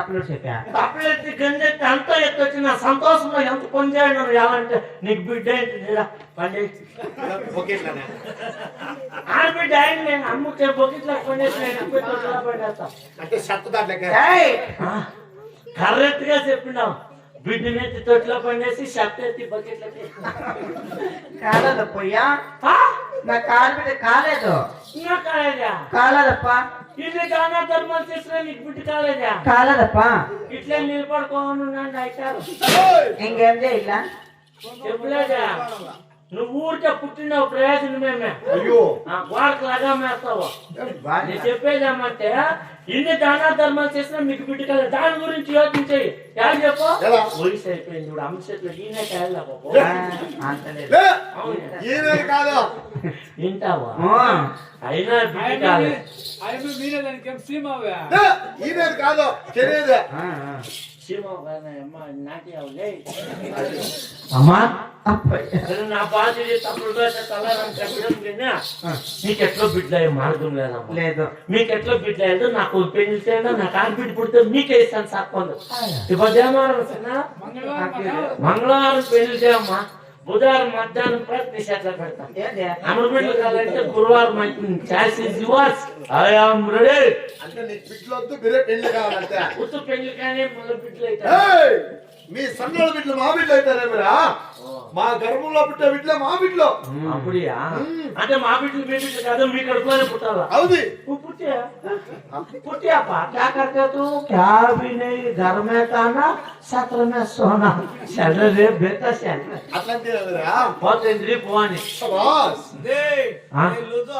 తప్పలు చెప్పా తప్పలెత్తి గంజెత్తి అంతా ఎత్తొచ్చి నా సంతోషంలో ఎంత పని చేయను ఎలా అంటే నీకు బిడ్డ ఏంటి పని ఆడబిడ్డ ఆయన నేను అమ్ముకే బొకిట్లో పండేసి నేను పడేస్తా అంటే సత్తు దాంట్లో కరెక్ట్ గా చెప్పినావు బిడ్డని ఎత్తి తొట్టిలో పండేసి షర్ట్ ఎత్తి బకెట్లో కాలేదప్పయ్యా నా కాలు మీద కాలేదు ఇంకా కాలేదా కాలేదప్పా ఇన్ని దానా ధర్మాలు చేసినా నీకు బిడ్డ కాలేదా కాలేదప్పా ఇట్లా నిలబడుకోను అవుతారు ఇంకేం చేయాల చెప్పలేదా నువ్వు ఊరికే పుట్టినావు ప్రయోజనమేమే అయ్యో వాడికి లాగా మేస్తావు నేను చెప్పేదేమంటే ఇన్ని దానా ధర్మాలు చేసినా మీకు బిడ్డ కాలేదు దాని గురించి యోచించేయి యారు చెప్పు వయసు అయిపోయింది ఇప్పుడు అమ్మ చేతిలో ఈయనే కాదు వింటావా అయినా బిడ్డ కాలేదు కాదు తెలియదు అమ్మా అప్పయ్య నా బాధ్యత తప్పుడు తలారని చెప్పడం మీకెట్లో బిడ్డ మార్గం లేదమ్మా లేదు మీకెట్లో బిడ్డ లేదు నాకు పెళ్లి చేయండి నాకు ఆడబిడ్డ పుడితే మీకే ఇస్తాను సాక్కుంది ఇప్పుడు మంగళవారం పెళ్లి చేయమ్మా బుధవారం మధ్యాహ్నం ప్రతి చెట్ల పెడతాం అమర బిడ్డలు కావాలంటే గురువారం ఐఆమ్ రెడీ అంటే నీకు బిడ్డలు వద్దు బిర్రే పెళ్లి కావాలంటే ఉత్తు పెళ్లి కానీ మళ్ళీ బిడ్డలు అయితే మీ సన్నల బిడ్డలు మా బిడ్డలు అవుతారేమిరా మా గర్భంలో పుట్టే బిడ్డలే మా బిడ్డలు అప్పుడియా అంటే మా బిడ్డలు మీ బిడ్డలు కాదు మీ కడుపులోనే పుట్టాలా అవుది पुटिया क्या करते तू क्या भी नहीं घर में खाना सत्र में सोना चल रे बेटा चल అట్లాంటిరా बहुत इंद्री पोवानी బాస్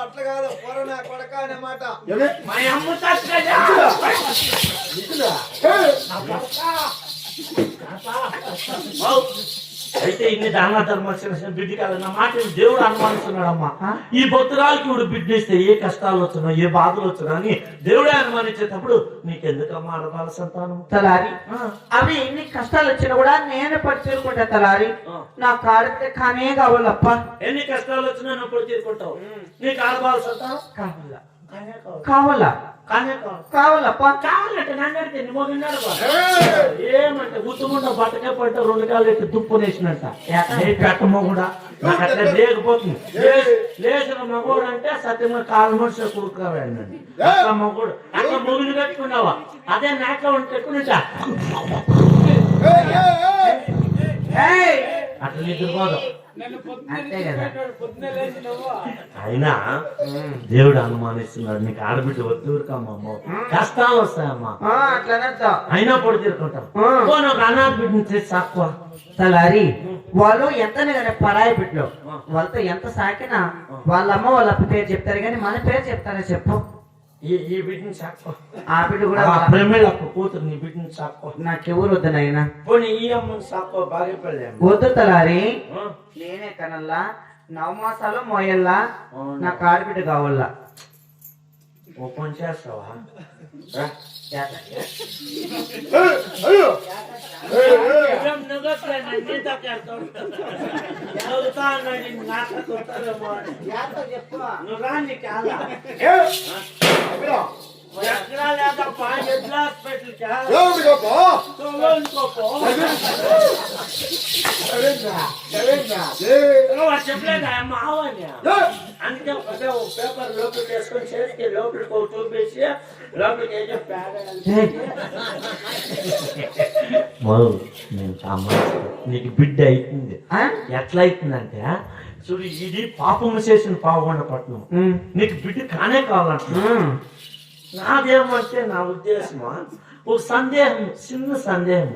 అట్లా కాదు పొరనా కొడక అనే మాట मैं हम तक जा అయితే ఇన్ని దాన ధర్మాలు చేసిన బిడ్డ కాదు నా మాట దేవుడు అనుమానిస్తున్నాడమ్మా ఈ భక్తురాలకి ఇప్పుడు బిడ్డ ఇస్తే ఏ కష్టాలు వచ్చినా ఏ బాధలు వచ్చినా అని దేవుడే అనుమానించేటప్పుడు నీకెందుకమ్మా ఆడవాళ్ళ సంతానం తలారి అవి ఎన్ని కష్టాలు వచ్చినా కూడా నేను పడి తీరుకుంటా తలారి నా కాడితే కానే కావాలప్ప ఎన్ని కష్టాలు వచ్చినా నువ్వు పడి తీరుకుంటావు నీకు ఆడవాళ్ళ సంతానం కావాలా కావాలా కావాలప్ప కావాలంటే నన్ను అడిగితే నీ మొగిన్నాడు ఏమంటే గుర్తుముండ బట్టకే పడ్డ 2 కాళ్ళు ఎత్తి తుప్పునేసినట్ట పెట్ట మొగుడా నాకు అట్లా లేకపోతుంది లేచిన మగోడు అంటే సత్యంగా కాలు మనిషి కుడుకోవాలండి అట్లా మగోడు అట్లా మొగిని కట్టుకున్నావా అదే నాట్లో ఉంటే పెట్టుకునిటా అట్లా నిద్రపోదు అయినా దేవుడు అనుమానిస్తున్నాడు నీకు ఆడబిడ్డ వద్దుకమ్మా కష్టాలు వస్తాయమ్మా అయినా పొడి తీరుకుంటాం అనాథ బిడ్డని చేసి తక్కువ తలారి వాళ్ళు ఎంతనే కానీ పరాయి బిడ్డలు వాళ్ళతో ఎంత సాకినా వాళ్ళమ్మ వాళ్ళ పేరు చెప్తారు కానీ మన పేరు చెప్తారా చెప్పు ఈ బిడ్డని సాక్కో ఆ బిడ్డ కూడా ప్రేమేళ కూతురు నీ బిడ్డని సాక్కో నాకెవరు వద్దు నాయన పోనీ ఈ అమ్మని సాక్కో భార్య పెళ్ళి వద్దు తలారి నేనే కనల్లా 9 మాసాలు మోయల్లా నా ఆడబిడ్డ కావాలా ఓపెన్ చేస్తావా నువ్వు రాని కాదా ఎక్కడా లేదప్పా ఎట్లా చెప్పలేదా మావని అందుకే పేపర్ లోపలికి వేసుకొని చేసి లోపలికి చూపేసి లోపలికి వేసి నేను నీకు బిడ్డ అవుతుంది ఎట్లా అవుతుందంటే చూడు ఇది పాపము చేసిన పాపగొండ పట్నం నీకు బిడ్డ కానే కావాలంటున్నా నాదేమంటే నా ఉద్దేశమా ఒక సందేహం చిన్న సందేహం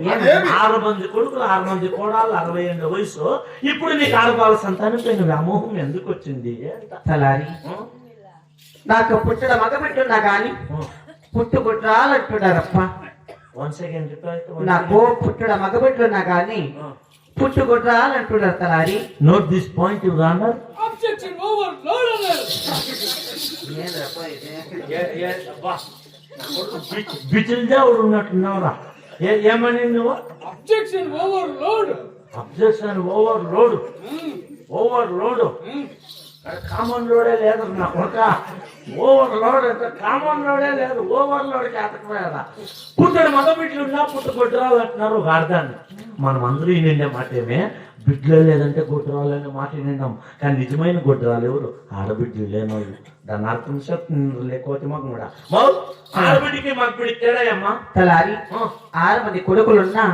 6 మంది కొడుకులు 6 మంది కోడాలు 60 ఏళ్ళ వయసు ఇప్పుడు నీకు ఆడవాళ్ళ సంతానం పైన వ్యామోహం ఎందుకు వచ్చింది తలారి నాకు పుట్టడ మగబిడ్డున్నా గాని పుట్టుకుట్రాలంటున్నారప్ప నాకు పుట్టడ మగబిడ్డున్నా గాని పుట్టుకుట్రాలంటున్నారు తలారి note this point your honour objection overload బిచిల్ దేవుడు ఉన్నట్టున్నావురా ఏమని నువ్వు objection overload objection overload overload common లోడే లేదు నా కొడుక. ఓవర్ లోడ్ అంటే కామన్ లోడే లేదు, ఓవర్ లోడ్ చేతకపోయారా. పుట్టడు మగ బిడ్డలు ఉన్నా పుట్టగొడ్రాలు అంటున్నారు ఒక అర్థాన్ని. మనం అందరూ నిండే మాట ఏమే, బిడ్డలే లేదంటే గొడ్రాలు అనే మాట నిండాం. కానీ నిజమైన గొడ్రాలు ఎవరు? ఆడబిడ్డలు లేనోళ్ళు. దాని అర్థం లేకపోతే మాకు కూడా ఆడబిడ్డికి మాకు బిడ్డ తేడా అమ్మా. తలారి 6 మంది కొడుకులున్నా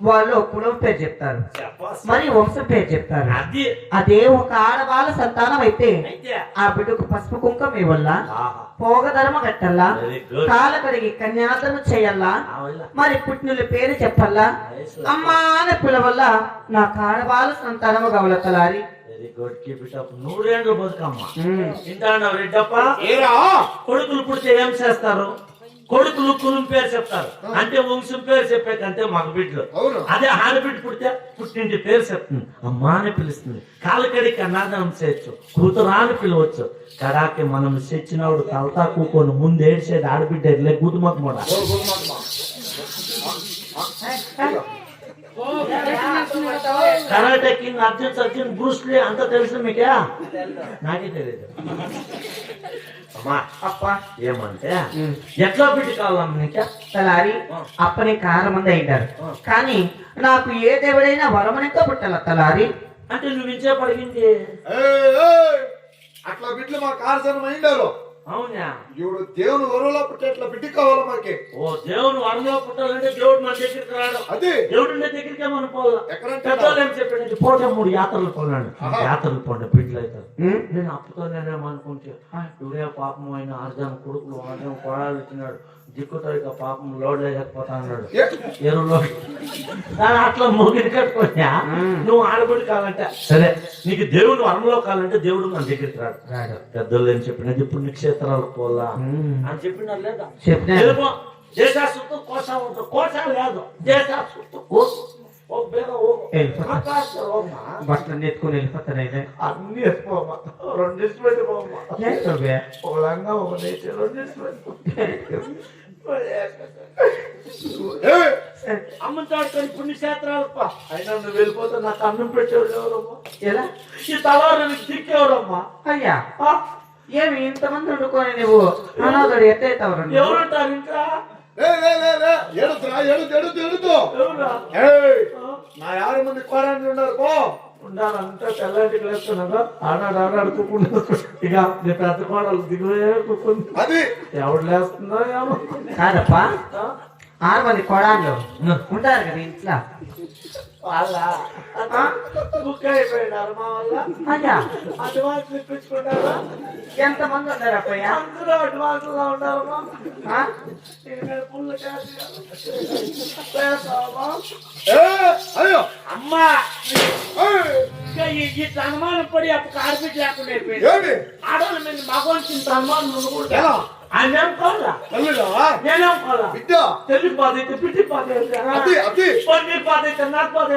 వాళ్ళు కులం పేరు చెప్తారు, మరి వంశం పేరు చెప్తారు. అదే ఒక ఆడవాళ్ళ సంతానం అయితే ఆ బిడ్డకు పసుపు కుంకం ఇవ్వాలా, పోగ ధర్మ కట్టల్లా, కాల కడిగి కన్యాదానం చేయల్లా, మరి పుట్టిన పేరు చెప్పల్లా, అమ్మా అని పిలవల్ల నాకు ఆడవాళ్ళ సంతానము కావాల తలారి. Very good, keep it up. 100 ఏళ్ళు బతుకమ్మా. ఇంటాడు రెడ్డప్ప. కొడుకులు పుడితే ఏం చేస్తారు? కొడుకులు కులం పేరు చెప్తారు, అంటే వంశం పేరు చెప్పేకంటే మగ బిడ్డలు. అదే ఆడబిడ్డ పుడితే పుట్టింటి పేరు చెప్తుంది, అమ్మా అని పిలుస్తుంది. కాలకడి కన్నాదనం చేయొచ్చు, కూతురా అని పిలవచ్చు. కడాకి మనం తెచ్చినప్పుడు తలతా కూకొని ముందు ఏడ్చేది ఆడబిడ్డ లే గుదుమకు కూడా. కరాటే కింగ్ అర్జున్ సర్జున్ బ్రూస్లీ అంతా తెలుసు మీకే? నాకే తెలియదు అమ్మా. అప్ప ఏమంటే ఎట్లా బిడ్డ కావాలమ్మా నీకే? తలారి అప్పని 6 మంది అయింటారు, కానీ నాకు ఏ దేవుడైనా వరమనితో పుట్టాల తలారి. అంటే నువ్వు ఇచ్చే పడిగింది అట్లా బిడ్డలు మా కార్సనం అయిండారు. అవునా? ఇప్పుడు దేవుని వరువులో పుట్టేట్లా బిడ్డ కావాలా మాకే? ఓ దేవుని వరంలో పుట్టాలంటే దేవుడు మన దగ్గరికి రాడు, అదే దేవుడి దగ్గరికే మనం పోవాలి. పెద్దోళ్ళు ఏం చెప్పాడు? పోతే 3 యాత్రలు పోలాడు, యాత్రలు పోండి బిడ్డలు అవుతారు. నేను అప్పుతో నేనేమనుకుంటే ఇప్పుడే పాపం అయిన అర్జున కొడుకులు అర్జున కొడాలు ఇచ్చినాడు, దిక్కుతో ఇక పాపం లోడ్ లేకపోతా అన్నాడు ఎరువులో. అట్లా మొగిడి కట్టుకోయా నువ్వు ఆడబడి కావాలంటే సరే, నీకు దేవుని వరంలో కావాలంటే దేవుడు మన దగ్గరికి రాడు. పెద్దోళ్ళు ఏం చెప్పినది ఇప్పుడు నీ క్షేత్రాలకు పోలా అని చెప్పినారు లేదా? చెప్పినా దేశాసుతో కోసా ఉంటుంది, కోసా లేదు దేశాసుతో బట్టలు ఎత్తుకుని వెళ్ళిపోతారు. అయితే అన్ని వేసుకోమా, 2 ఇష్టపెట్టి పోమ్మా. ఒక లంగా ఒక నేచర్ 2 ఇష్టపెట్టి అమ్మంటాడు పుణ్యక్షేత్రాలప్ప. అయినా నువ్వు వెళ్ళిపోతే నాకు అన్నం పెట్టేవాడు ఎవరమ్మా? ఎలా ఈ తలారు దిక్కేవరమ్మా? అయ్యా ఏమి ఇంతమంది వండుకొని నువ్వు అనాథుడు ఎత్తవురు? ఎవరుంటారు ఇంకా? నా 6 మంది కోరాన్ని ఉన్నారు పో. ఉండాలంటే తెల్లంటికి లేస్తున్నాగా ఆడాడుకోకుండా ఇక నీ పెద్ద కోడలు దిగువే కూకుంది. అది ఎవడు లేస్తుందో ఏమో. కాదప్పా 6 మంది కొడాళ్ళు ఉంటారు కదా ఇంట్లో, వాళ్ళ బుక్ అయిపోయినారు మా వల్ల. అయ్యా అడ్వాన్స్ ఇప్పించుకున్నారా? ఎంతమంది ఉన్నారు అప్పయ్యా? అందరూ అడ్వాన్స్ లో ఉన్నారమ్మా. పుల్ల అయ్యో అమ్మా ఇట్లా అనుమానం పడి అప్పుడు ఆడబిడ్డ లేకుండా అయిపోయింది. ఆడవాళ్ళ మీద మగవాళ్ళకి అనుమానం ఉండకూడదు. ఆయనేం కావాలా? నేనేం కావాలా? తెలుగు బాధ అయితే బిడ్డ బాధ నీ బాధ అయితే నాకు బాధ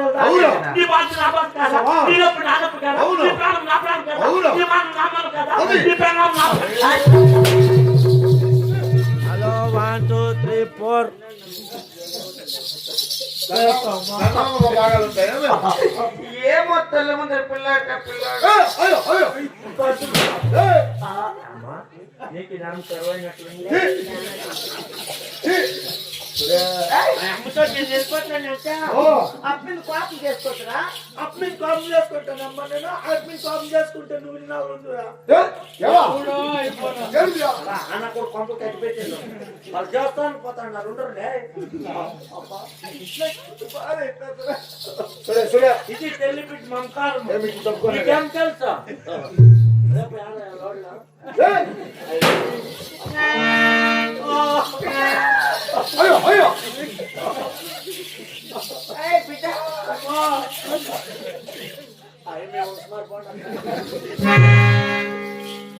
నీ బాధ నా బాధ కాదా? నీ నొప్పి నా నొప్పి కదా? నీ ప్రాణం నా ప్రాణం కదా? నీ మనం నా మనం కదా? నీ ప్రాణం నా. హలో 1 2 3 4 ఏమో తెల్ల ముందర పిల్లాట నీకు నాకు తెరవైనట్లుంది. అప్పుడు కాపీ చేసుకోవచ్చురా? అప్పుడు కాపీ చేసుకుంటానమ్మా నేను. అప్పుడు కాపీ చేసుకుంటే నువ్వు విన్నావు అన్న కూడా కొంత కట్టిపెట్టాను. వాళ్ళు చేస్తాను పోతాను ఉండరులే. ఇది తెల్లిపిట్టి మమకారం. నీకేం తెలుసా?